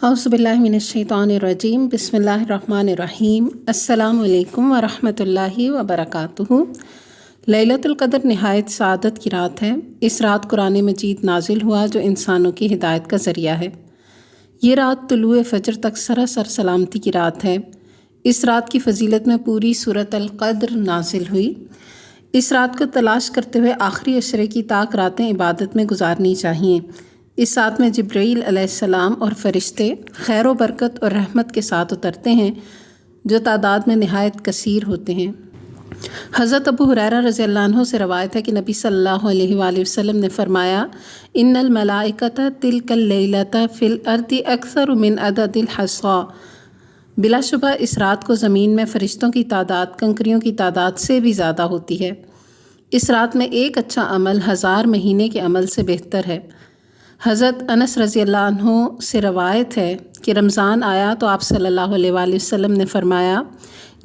औज़ुबिल्लाहि मिनश्शैतानिर्रजीम बिस्मिल्लाहिर्रहमानिर्रहीम अस्सलामु अलैकुम वरहमतुल्लाहि वबरकातुहू। लैलतुल क़द्र नहायत सआदत की रात है। इस रात कुरान मजीद नाजिल हुआ जो इंसानों की हिदायत का ज़रिया है। ये रात तुलुए फ़जर तक सरासर सलामती की रात है। इस रात की फ़जीलत में पूरी सूरत अल क़द्र नाजिल हुई। इस रात को तलाश करते हुए आखिरी अशरे की ताक रातें इबादत में गुजारनी चाहिए। इस रात में जिब्रील अलैहिस्सलाम और फ़रिश्ते खैर व बरकत और रहमत के साथ उतरते हैं जो तादाद में नहायत कसीर होते हैं। हज़रत अबू हुरैरा रज़ियल्लाहु अन्हु से रवायत है कि नबी सल्लल्लाहु अलैहि वसल्लम ने फरमाया, इन्नल मलाइकता तिलकल लैलता फ़िल अर्दी अक्सर मिन अददिल हसा। बिलाशुबा इस रात को ज़मीन में फ़रिश्तों की तादाद कंकरियों की तादाद से भी ज़्यादा होती है। इस रात में एक अच्छा अमल 1000 महीने के अमल से बेहतर है। हज़रत अनस रज़ियल्लाहु अन्हु से रवायत है कि रमज़ान आया तो आप सल्लल्लाहु अलैहि वसल्लम ने फ़रमाया,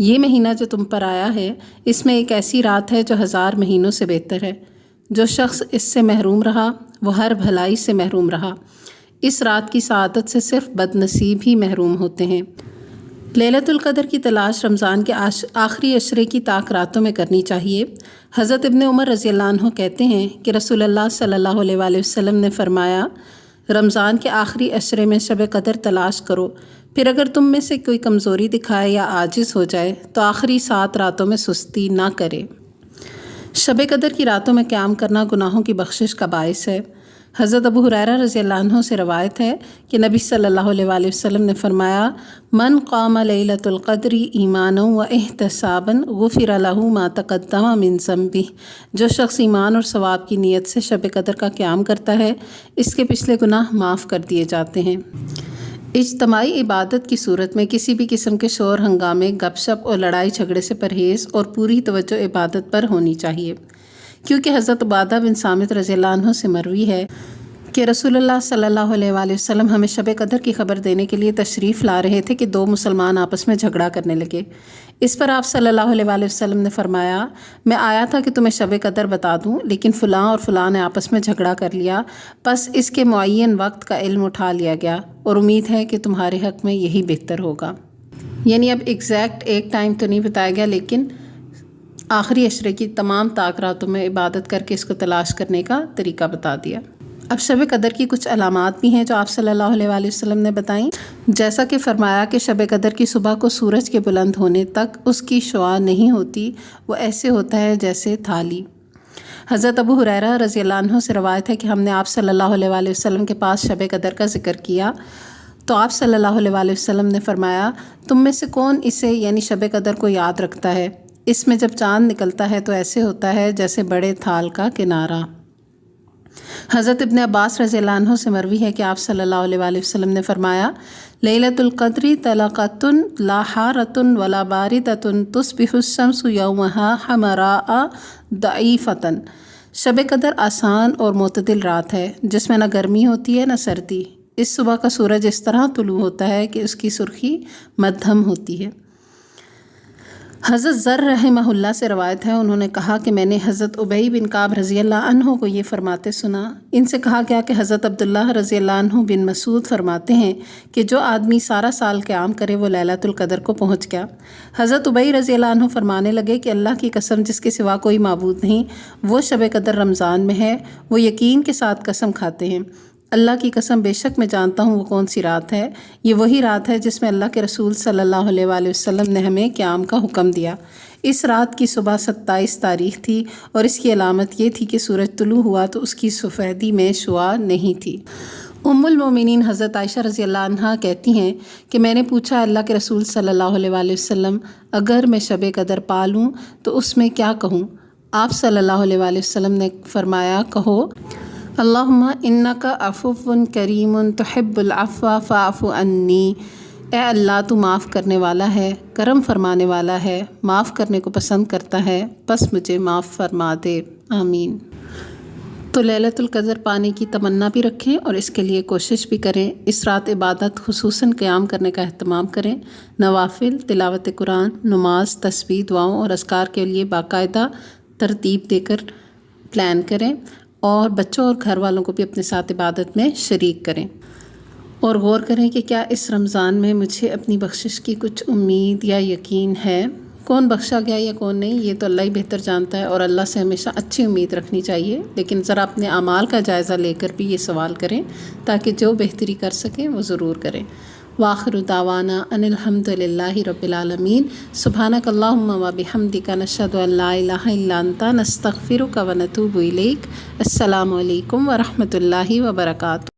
ये महीना जो तुम पर आया है इसमें एक ऐसी रात है जो 1000 महीनों से बेहतर है। जो शख्स इससे महरूम रहा वो हर भलाई से महरूम रहा। इस रात की सआदत से सिर्फ बदनसीब ही महरूम होते हैं। लैलतुल क़द्र की तलाश रमज़ान के आखिरी अशरे की ताक रातों में करनी चाहिए। हज़रत इब्न उमर रज़ियल्लाहु अन्हु कहते हैं कि रसूलुल्लाह सल्लल्लाहु अलैहि वसल्लम ने फ़रमाया, रमज़ान के आखिरी अशरे में शब क़द्र तलाश करो, फिर अगर तुम में से कोई कमज़ोरी दिखाए या आजिज़ हो जाए तो आखिरी 7 रातों में सुस्ती ना करे। शब क़द्र की रातों में क़याम करना गुनाहों की बख्शिश का बाइस है। हज़रत अबू हुरैरा रज़ियल्लाहु अन्हु से रवायत है कि नबी सल्लल्लाहु अलैहि वसल्लम ने फ़रमाया, मन क़ाम लैलतुल क़द्री ईमानन व इहतिसाबन गुफ़िर लहू मा तक़द्दम मिन ज़ंबिह। जो शख्स ईमान और सवाब की नीयत से शब क़द्र का क़याम करता है इसके पिछले गुनाह माफ़ कर दिए जाते हैं। इज्तमाई इबादत की सूरत में किसी भी किस्म के शोर हंगामे, गपशप और लड़ाई झगड़े से परहेज़ और पूरी तवज्जो इबादत पर होनी चाहिए, क्योंकि हज़रत उबादा बिन सामित रज़ियल्लाहु अन्हु से मरवी है कि रसूलुल्लाह सल्लल्लाहु अलैहि वसल्लम हमें शब क़द्र की खबर देने के लिए तशरीफ़ ला रहे थे कि 2 मुसलमान आपस में झगड़ा करने लगे। इस पर आप सल्लल्लाहु अलैहि वसल्लम ने फरमाया, मैं आया था कि तुम्हें शब क़द्र बता दूं, लेकिन फ़लाँ और फ़लाँ ने आपस में झगड़ा कर लिया, बस इसके मुअय्यन वक्त का इल्म उठा लिया गया और उम्मीद है कि तुम्हारे हक़ में यही बेहतर होगा। यानी अब एग्जैक्ट एक टाइम तो नहीं बताया गया, लेकिन आखिरी अशरे की तमाम ताक रातों में इबादत करके इसको तलाश करने का तरीका बता दिया। अब शब क़द्र की कुछ अलामात भी हैं जो आप सल्लल्लाहु अलैहि वसल्लम ने बताई। जैसा कि फ़रमाया कि शब क़द्र की सुबह को सूरज के बुलंद होने तक उसकी शुआ नहीं होती, वो ऐसे होता है जैसे थाली। हज़रत अबू हुरैरा रज़ियल्लाहु अन्हु से रवायत है कि हमने आप सल्लल्लाहु अलैहि वसल्लम के पास शब क़द्र का ज़िक्र किया तो आप सल्लल्लाहु अलैहि वसल्लम ने फ़रमाया, तुम में से कौन इसे यानी शब क़द्र को याद रखता है? इसमें जब चाँद निकलता है तो ऐसे होता है जैसे बड़े थाल का किनारा। हज़रत इब्न अब्बास रज़ियल्लाहु अन्हु से मरवी है कि आप सल्लल्लाहु अलैहि वसल्लम ने फ़रमाया, लैलतुल क़द्री तलक़तुन ला हारतुन वला बारिदतुन तुस्बिहुश शम्सु यौमहा हमराअ दईफ़तन। शब क़द्र आसान और मुतदिल रात है जिसमें न गर्मी होती है न सर्दी। इस सुबह का सूरज इस तरह तुलू होता है कि उसकी सुर्खी मध्यम होती है। हज़रत ज़र रहमहुल्लाह से रवायत है, उन्होंने कहा कि मैंने हज़रत उबई बिन काब रज़ियल्लाहु अन्हु को ये फ़रमाते सुना। इनसे कहा गया कि हज़रत अब्दुल्लाह रज़ियल्लाहु अन्हु बिन मसूद फ़रमाते हैं कि जो आदमी सारा साल क़याम करे वो लैलतुल क़द्र को पहुँच गया। हज़रत उबई रज़ियल्लाहु अन्हु फ़रमाने लगे कि अल्लाह की कसम जिसके सिवा कोई माबूद नहीं, वो शब क़द्र रमज़ान में है। वो यकीन के साथ कसम खाते हैं, अल्लाह की कसम बेशक मैं जानता हूँ वो कौन सी रात है। ये वही रात है जिसमें अल्लाह के रसूल सल्लल्लाहु अलैहि वसल्लम ने हमें क़याम का हुक्म दिया। इस रात की सुबह 27 तारीख़ थी और इसकी अलामत ये थी कि सूरज तुलू हुआ तो उसकी सफ़ेदी में शुआ नहीं थी। उम्मुल मोमिनीन हज़रत आयशा रज़ियल्लाहु अन्हा कहती हैं कि मैंने पूछा, अल्लाह के रसूल सल्लल्लाहु अलैहि वसल्लम, अगर मैं शब क़द्र पा लूँ तो उसमें क्या कहूँ? आप सल्लल्लाहु अलैहि वसल्लम ने फ़रमाया, कहो अल्लाहुम्मा इन्नका अफ़ुव्वुन करीमुन तुहिब्बुल अफ़्वा फ़अफ़ु अन्नी। ए अल्लाह तू माफ़ करने वाला है, करम फरमाने वाला है, माफ़ करने को पसंद करता है, बस मुझे माफ़ फरमा दे, आमीन। तो लैलतुल क़द्र पाने की तमन्ना भी रखें और इसके लिए कोशिश भी करें। इस रात इबादत खुसूसन क़याम करने का अहतमाम करें। नवाफिल, तिलावत कुरान, नमाज, तस्बीह, दुआओं और अस्कार के लिए बाकायदा तरतीब देकर प्लान करें और बच्चों और घर वालों को भी अपने साथ इबादत में शरीक करें। اور غور کریں کہ کیا اس رمضان میں مجھے اپنی بخشش کی کچھ امید یا یقین ہے۔ کون بخشا گیا یا کون نہیں یہ تو اللہ ہی بہتر جانتا ہے، اور اللہ سے ہمیشہ اچھی امید رکھنی چاہیے، لیکن ذرا اپنے اعمال کا جائزہ لے کر بھی یہ سوال کریں تاکہ جو بہتری کر سکیں وہ ضرور کریں۔ وآخر دعوانا ان الحمد للہ رب العالمین۔ سبحانک اللہم و بحمدک، نشہد ان لا الہ الا انت، نستغفرک و نتوب الیک۔ السلام علیکم ورحمۃ اللہ وبرکاتہ۔